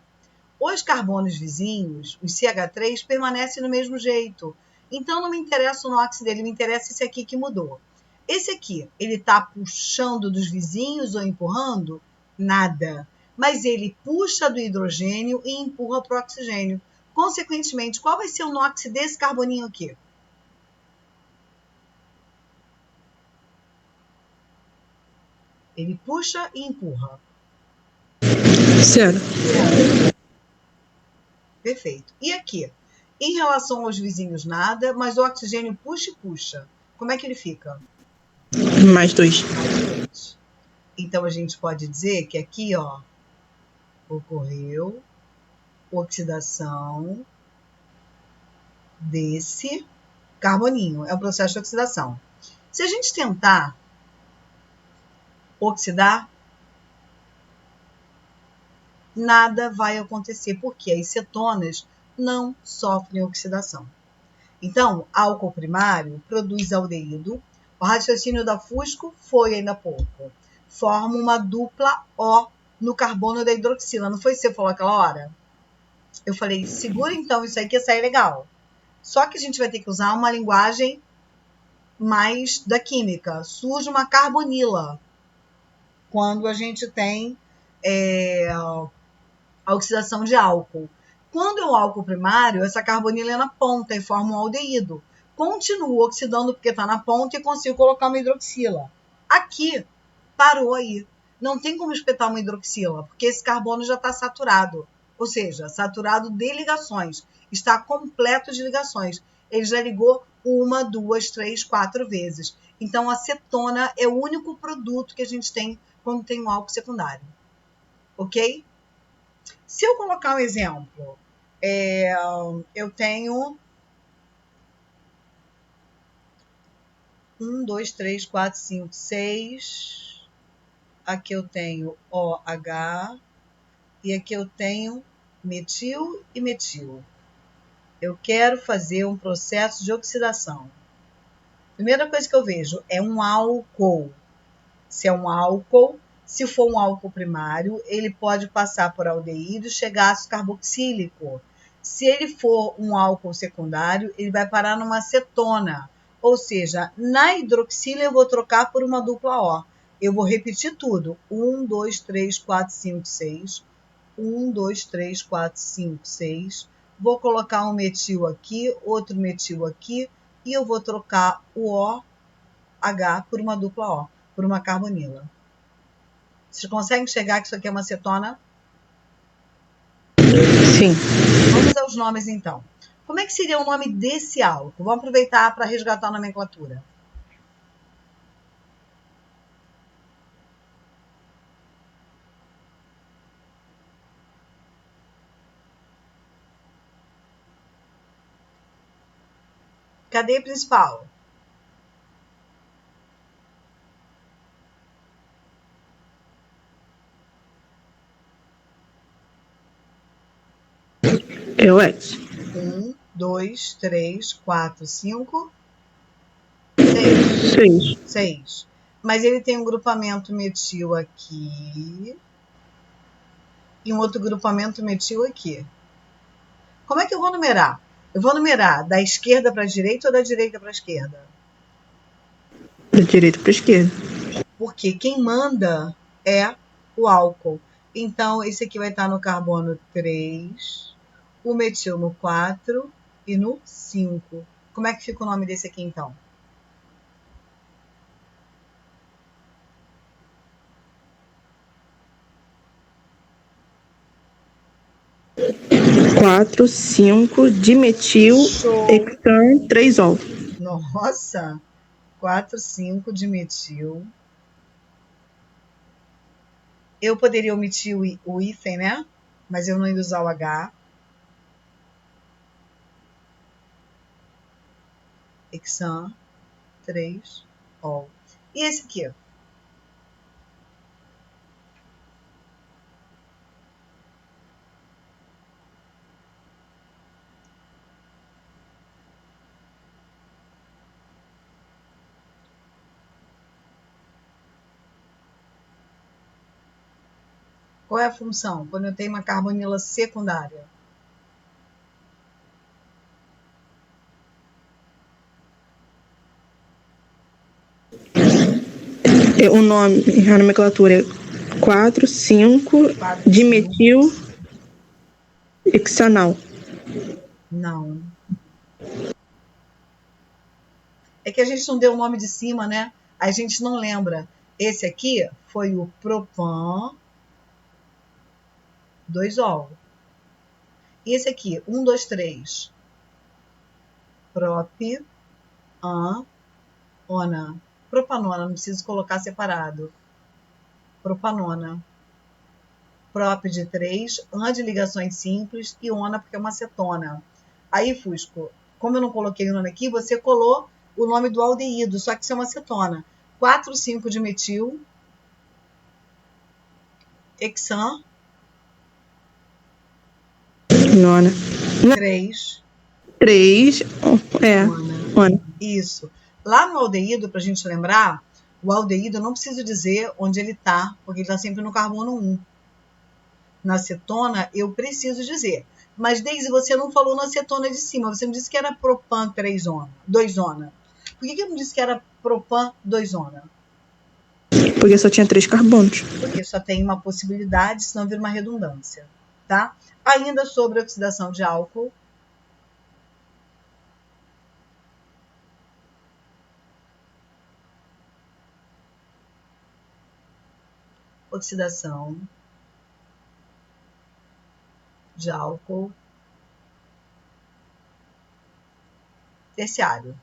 Os carbonos vizinhos, os CH3, permanecem do mesmo jeito. Então, não me interessa o NOx dele, me interessa esse aqui que mudou. Esse aqui, ele está puxando dos vizinhos ou empurrando? Nada. Mas ele puxa do hidrogênio e empurra para o oxigênio. Consequentemente, qual vai ser o NOx desse carboninho aqui? Ele puxa e empurra. Zero. Perfeito. E aqui? Em relação aos vizinhos, nada, mas o oxigênio puxa e puxa. Como é que ele fica? Mais 2. Mais 2. Então, a gente pode dizer que aqui, ó, ocorreu oxidação desse carboninho. É um processo de oxidação. Se a gente tentar oxidar, nada vai acontecer, porque as cetonas não sofrem oxidação. Então, álcool primário produz aldeído. O raciocínio da Fusco foi ainda há pouco. Forma uma dupla O no carbono da hidroxila. Não foi isso que você falou aquela hora? Eu falei, segura então isso aí que ia sair legal. Só que a gente vai ter que usar uma linguagem mais da química. Surge uma carbonila quando a gente tem a oxidação de álcool. Quando é um álcool primário, essa carbonila é na ponta e forma um aldeído. Continua oxidando porque está na ponta e consigo colocar uma hidroxila. Aqui, parou aí. Não tem como espetar uma hidroxila, porque esse carbono já está saturado. Ou seja, saturado de ligações. Está completo de ligações. Ele já ligou 1, 2, 3, 4 vezes. Então, a cetona é o único produto que a gente tem quando tem um álcool secundário. Ok? Se eu colocar um exemplo, eu tenho 1, 2, 3, 4, 5, 6. Aqui eu tenho OH e aqui eu tenho metil e metil. Eu quero fazer um processo de oxidação. Primeira coisa que eu vejo é um álcool. Se é um álcool, se for um álcool primário, ele pode passar por aldeído e chegar a ácido carboxílico. Se ele for um álcool secundário, ele vai parar numa cetona. Ou seja, na hidroxila eu vou trocar por uma dupla O. Eu vou repetir tudo. 1, 2, 3, 4, 5, 6. 1, 2, 3, 4, 5, 6. Vou colocar um metil aqui, outro metil aqui, e eu vou trocar o OH por uma dupla O, por uma carbonila. Vocês conseguem enxergar que isso aqui é uma cetona? Sim. Vamos aos nomes, então. Como é que seria o nome desse álcool? Vamos aproveitar para resgatar a nomenclatura. Cadeia principal. É o X. 1, 2, 3, 4, 5, 6. 6. 6. Mas ele tem um grupamento metil aqui e um outro grupamento metil aqui. Como é que eu vou numerar? Eu vou numerar da esquerda para a direita ou da direita para a esquerda? Da direita para a esquerda. Porque quem manda é o álcool. Então, esse aqui vai estar no carbono 3, o metil no 4 e no 5. Como é que fica o nome desse aqui, então? Quatro, 5, dimetil, hexan, 3-ol. Nossa! 4, 5 de metil. Eu poderia omitir o hífen, né? Mas eu não ia usar o H. Hexan, 3-ol. E esse aqui? Qual é a função quando eu tenho uma carbonila secundária? O nome, a nomenclatura é 4, 5, dimetil, hexanal. Não. É que a gente não deu o nome de cima, né? A gente não lembra. Esse aqui foi o propan 2-ol. E esse aqui, 1, 2, 3. Prop, an, ona. Propanona, não preciso colocar separado. Propanona. Prop de 3, an de ligações simples e ona porque é uma cetona. Aí, Fusco, como eu não coloquei o nome aqui, você colou o nome do aldeído, só que isso é uma cetona. 4, 5 de metil, hexan, Nona. 3. 3. Nona. Nona. Isso. Lá no aldeído, para a gente lembrar, o aldeído eu não preciso dizer onde ele está, porque ele está sempre no carbono 1. Na cetona, eu preciso dizer. Mas, Deise, você não falou na cetona de cima. Você me disse que era propan 2-zona. Por que eu não disse que era propan 2-zona? Porque só tinha 3 carbonos. Porque só tem uma possibilidade, senão vira uma redundância. Tá? Ainda sobre a oxidação de álcool. Oxidação de álcool terciário.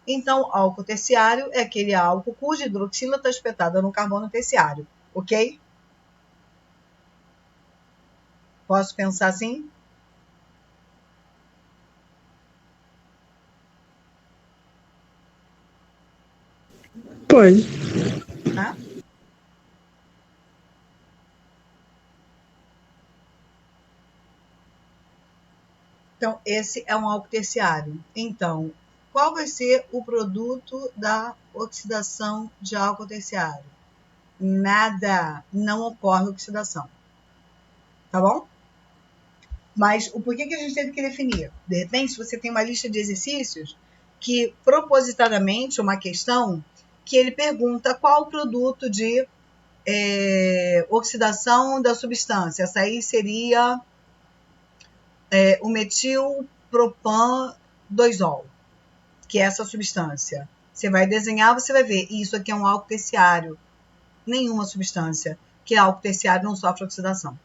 Então, álcool terciário é aquele álcool cuja hidroxila está espetada no carbono terciário, ok? Posso pensar assim? Pode. Tá? Então, esse é um álcool terciário. Então, qual vai ser o produto da oxidação de álcool terciário? Nada. Não ocorre oxidação. Tá bom? Mas o porquê que a gente teve que definir? De repente, você tem uma lista de exercícios que, propositadamente, uma questão que ele pergunta qual o produto de oxidação da substância. Essa aí seria o metilpropan 2-ol, que é essa substância. Você vai desenhar, você vai ver. Isso aqui é um álcool terciário. Nenhuma substância que é álcool terciário não sofre oxidação.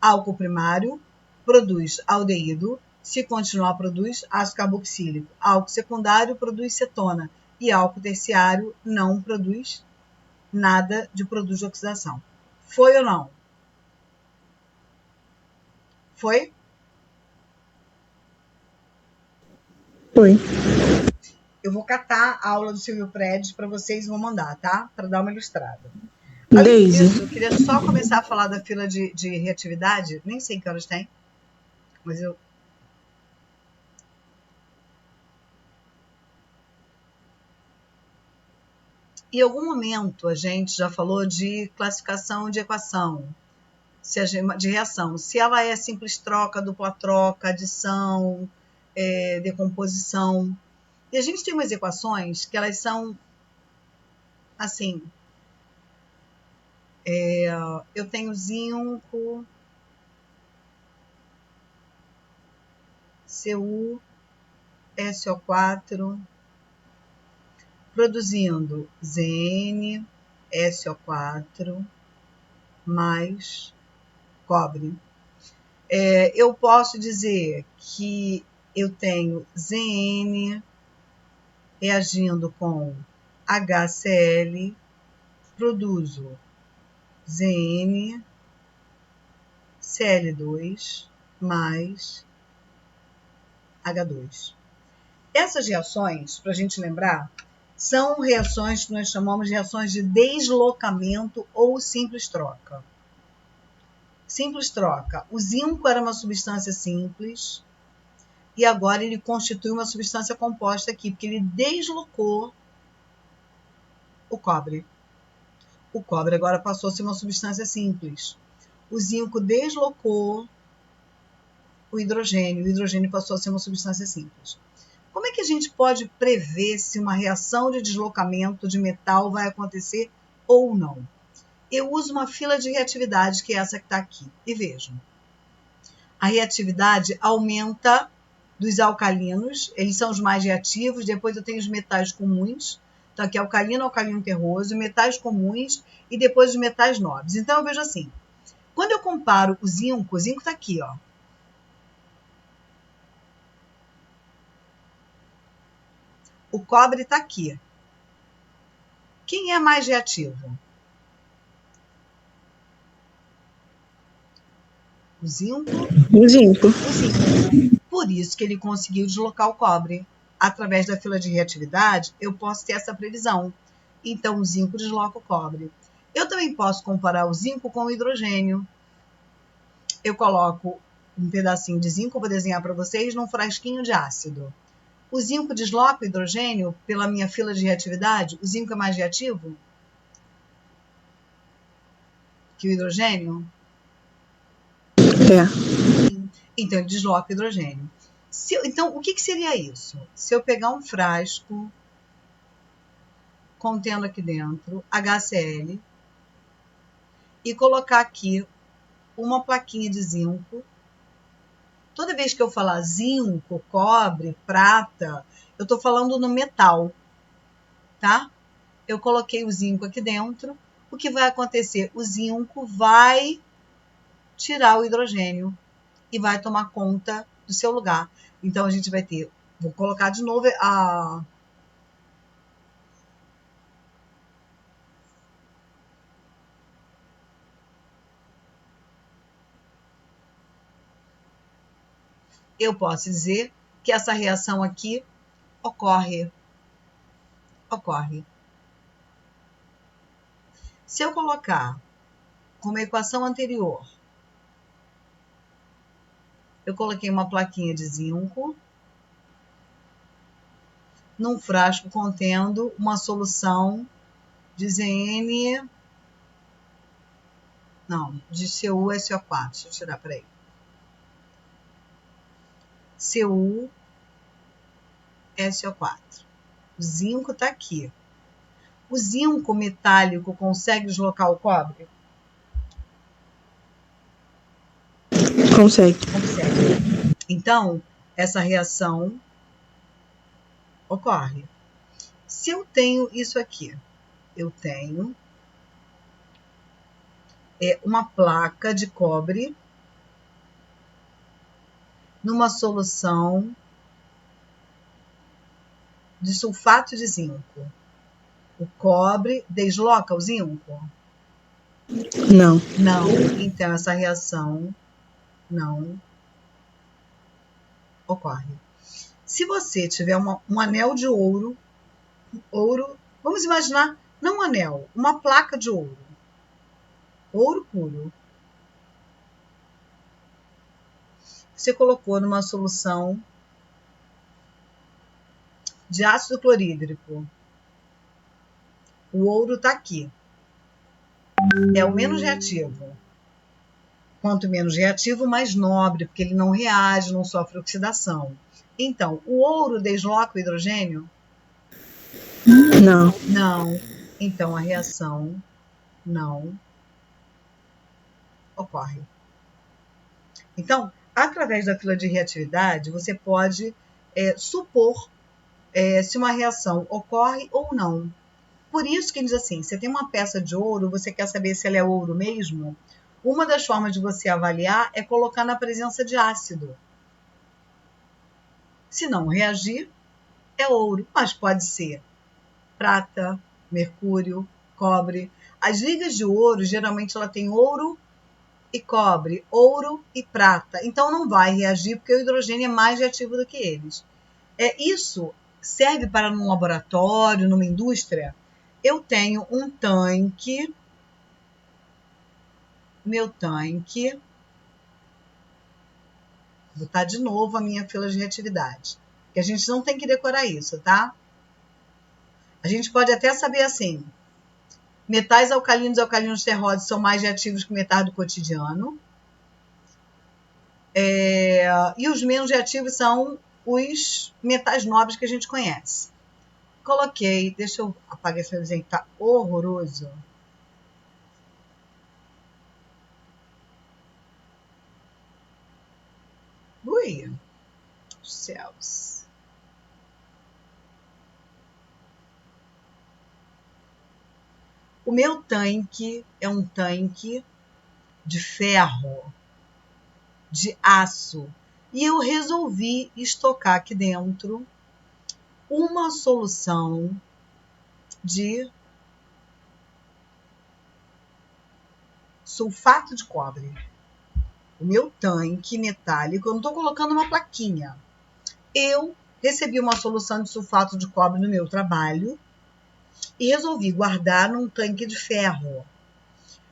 Álcool primário produz aldeído, se continuar produz ácido carboxílico. Álcool secundário produz cetona e álcool terciário não produz nada de produto de oxidação. Foi ou não? Foi? Foi. Eu vou catar a aula do Silvio Prédios para vocês e vou mandar, tá? Para dar uma ilustrada. Além Deise. disso, eu queria só começar a falar da fila de reatividade. Nem sei que horas tem, mas eu... Em algum momento a gente já falou de classificação de equação, de reação. Se ela é simples troca, dupla troca, adição, decomposição. E a gente tem umas equações que elas são assim. Eu tenho zinco, Cu, SO4, produzindo Zn, SO4, mais cobre. Eu posso dizer que eu tenho Zn reagindo com HCl, produzo Zn, Cl2 mais H2. Essas reações, para a gente lembrar, são reações que nós chamamos de reações de deslocamento ou simples troca. Simples troca. O zinco era uma substância simples e agora ele constitui uma substância composta aqui, porque ele deslocou o cobre. O cobre agora passou a ser uma substância simples. O zinco deslocou o hidrogênio passou a ser uma substância simples. Como é que a gente pode prever se uma reação de deslocamento de metal vai acontecer ou não? Eu uso uma fila de reatividade, que é essa que está aqui. E vejam, a reatividade aumenta dos alcalinos, eles são os mais reativos, depois eu tenho os metais comuns, então aqui é alcalino, alcalino terroso, metais comuns e depois os metais nobres. Então eu vejo assim, quando eu comparo o zinco está aqui, ó. O cobre está aqui. Quem é mais reativo? O zinco? O zinco. Por isso que ele conseguiu deslocar o cobre. Através da fila de reatividade, eu posso ter essa previsão. Então, o zinco desloca o cobre. Eu também posso comparar o zinco com o hidrogênio. Eu coloco um pedacinho de zinco, eu vou desenhar para vocês, num frasquinho de ácido. O zinco desloca o hidrogênio pela minha fila de reatividade? O zinco é mais reativo que o hidrogênio? É. Então, ele desloca o hidrogênio. Então, o que seria isso? Se eu pegar um frasco contendo aqui dentro HCl e colocar aqui uma plaquinha de zinco. Toda vez que eu falar zinco, cobre, prata, eu estou falando no metal, tá? Eu coloquei o zinco aqui dentro. O que vai acontecer? O zinco vai tirar o hidrogênio e vai tomar conta do seu lugar. Então, a gente vai ter... Vou colocar de novo a... Eu posso dizer que essa reação aqui ocorre. Se eu colocar como equação anterior, eu coloquei uma plaquinha de zinco num frasco contendo uma solução de de CuSO4. Deixa eu tirar, peraí. CuSO4. O zinco está aqui. O zinco metálico consegue deslocar o cobre? Consegue. Então, essa reação ocorre. Se eu tenho isso aqui, eu tenho uma placa de cobre numa solução de sulfato de zinco. O cobre desloca o zinco? Não. Não. Então, essa reação não ocorre. Se você tiver um anel de ouro, vamos imaginar, não um anel, uma placa de ouro puro, você colocou numa solução de ácido clorídrico. O ouro está aqui. É o menos reativo. Quanto menos reativo, mais nobre, porque ele não reage, não sofre oxidação. Então, o ouro desloca o hidrogênio? Não. Não. Então, a reação não ocorre. Então, através da fila de reatividade, você pode supor se uma reação ocorre ou não. Por isso que ele diz assim, você tem uma peça de ouro, você quer saber se ela é ouro mesmo? Uma das formas de você avaliar é colocar na presença de ácido. Se não reagir, é ouro, mas pode ser prata, mercúrio, cobre. As ligas de ouro, geralmente, ela tem ouro e cobre, ouro e prata. Então, não vai reagir, porque o hidrogênio é mais reativo do que eles. Isso serve para num laboratório, numa indústria. Eu tenho um tanque, meu tanque, vou botar de novo a minha fila de reatividade, que a gente não tem que decorar isso, tá? A gente pode até saber assim, metais alcalinos e alcalinos terrosos são mais reativos que metais do cotidiano, e os menos reativos são os metais nobres que a gente conhece. Coloquei, deixa eu apagar esse desenho que tá horroroso. Ui, céus. O meu tanque é um tanque de ferro, de aço, e eu resolvi estocar aqui dentro uma solução de sulfato de cobre. O meu tanque metálico, eu não estou colocando uma plaquinha. Eu recebi uma solução de sulfato de cobre no meu trabalho e resolvi guardar num tanque de ferro.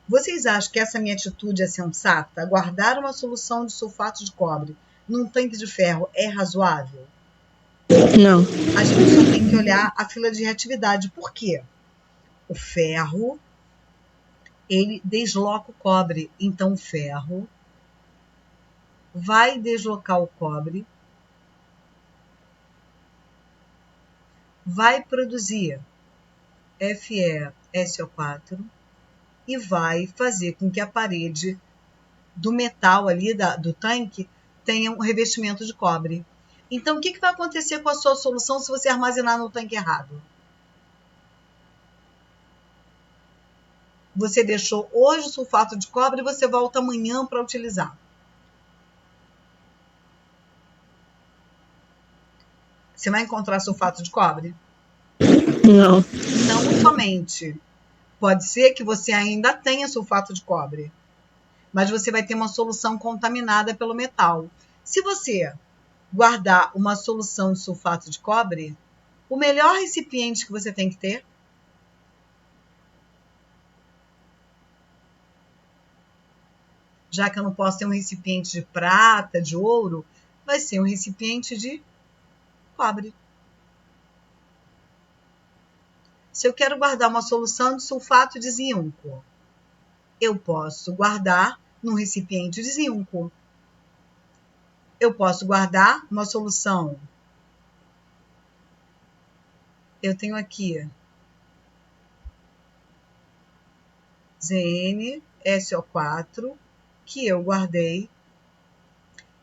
Vocês acham que essa minha atitude é sensata? Guardar uma solução de sulfato de cobre num tanque de ferro é razoável? Não. A gente só tem que olhar a fila de reatividade. Por quê? O ferro, ele desloca o cobre. Então, o ferro vai deslocar o cobre, vai produzir FeSO4 e vai fazer com que a parede do metal ali, do tanque, tenha um revestimento de cobre. Então, o que vai acontecer com a sua solução se você armazenar no tanque errado? Você deixou hoje o sulfato de cobre e você volta amanhã para utilizar. Você vai encontrar sulfato de cobre? Não. Não somente. Pode ser que você ainda tenha sulfato de cobre, mas você vai ter uma solução contaminada pelo metal. Se você guardar uma solução de sulfato de cobre, o melhor recipiente que você tem que ter, já que eu não posso ter um recipiente de prata, de ouro, vai ser um recipiente de cobre. Se eu quero guardar uma solução de sulfato de zinco, eu posso guardar num recipiente de zinco. Eu posso guardar uma solução. Eu tenho aqui ZnSO4, que eu guardei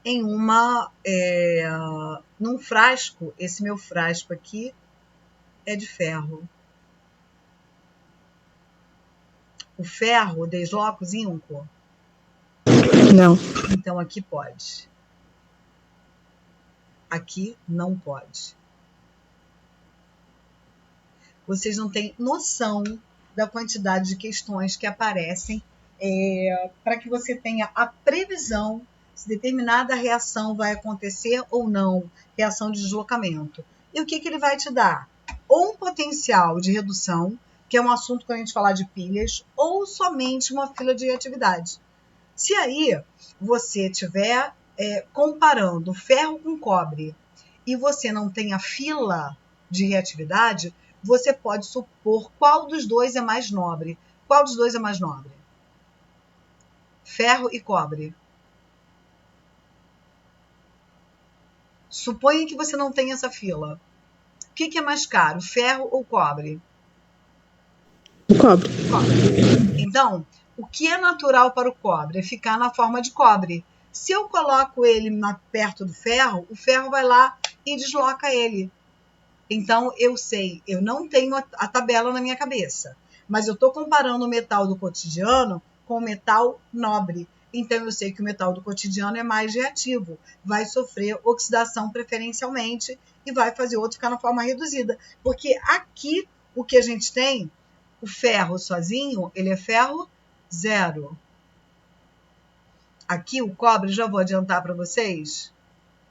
em num frasco. Esse meu frasco aqui é de ferro. O ferro desloca o zinco? Não. Então aqui pode. Aqui não pode. Vocês não têm noção da quantidade de questões que aparecem para que você tenha a previsão se determinada reação vai acontecer ou não, reação de deslocamento. E o que ele vai te dar? Ou um potencial de redução, que é um assunto quando a gente falar de pilhas, ou somente uma fila de reatividade. Se aí você estiver comparando ferro com cobre e você não tem a fila de reatividade, você pode supor qual dos dois é mais nobre. Qual dos dois é mais nobre? Ferro e cobre. Suponha que você não tem essa fila. O que é mais caro, ferro ou cobre? Cobre. Cobre. Então, o que é natural para o cobre é ficar na forma de cobre. Se eu coloco ele perto do ferro, o ferro vai lá e desloca ele. Então, eu sei, eu não tenho a tabela na minha cabeça, mas eu estou comparando o metal do cotidiano com o metal nobre. Então, eu sei que o metal do cotidiano é mais reativo, vai sofrer oxidação preferencialmente e vai fazer o outro ficar na forma reduzida. Porque aqui, o que a gente tem, o ferro sozinho, ele é ferro 0. Aqui, o cobre, já vou adiantar para vocês,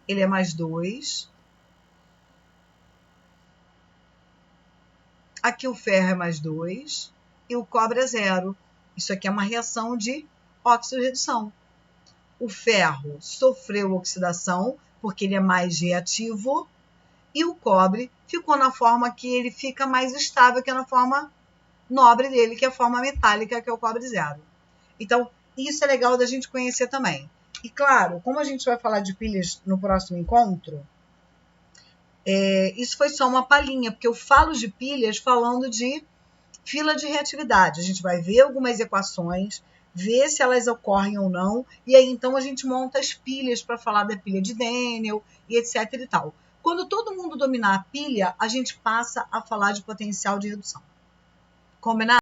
ele é mais 2. Aqui o ferro é mais 2 e o cobre é 0. Isso aqui é uma reação de óxido-redução. O ferro sofreu oxidação porque ele é mais reativo e o cobre ficou na forma que ele fica mais estável, que é na forma nobre dele, que é a forma metálica, que é o cobre 0. Então, isso é legal da gente conhecer também. E claro, como a gente vai falar de pilhas no próximo encontro, isso foi só uma palhinha, porque eu falo de pilhas falando de fila de reatividade. A gente vai ver algumas equações, ver se elas ocorrem ou não, e aí então a gente monta as pilhas para falar da pilha de Daniell e etc e tal. Quando todo mundo dominar a pilha, a gente passa a falar de potencial de redução. Combinado?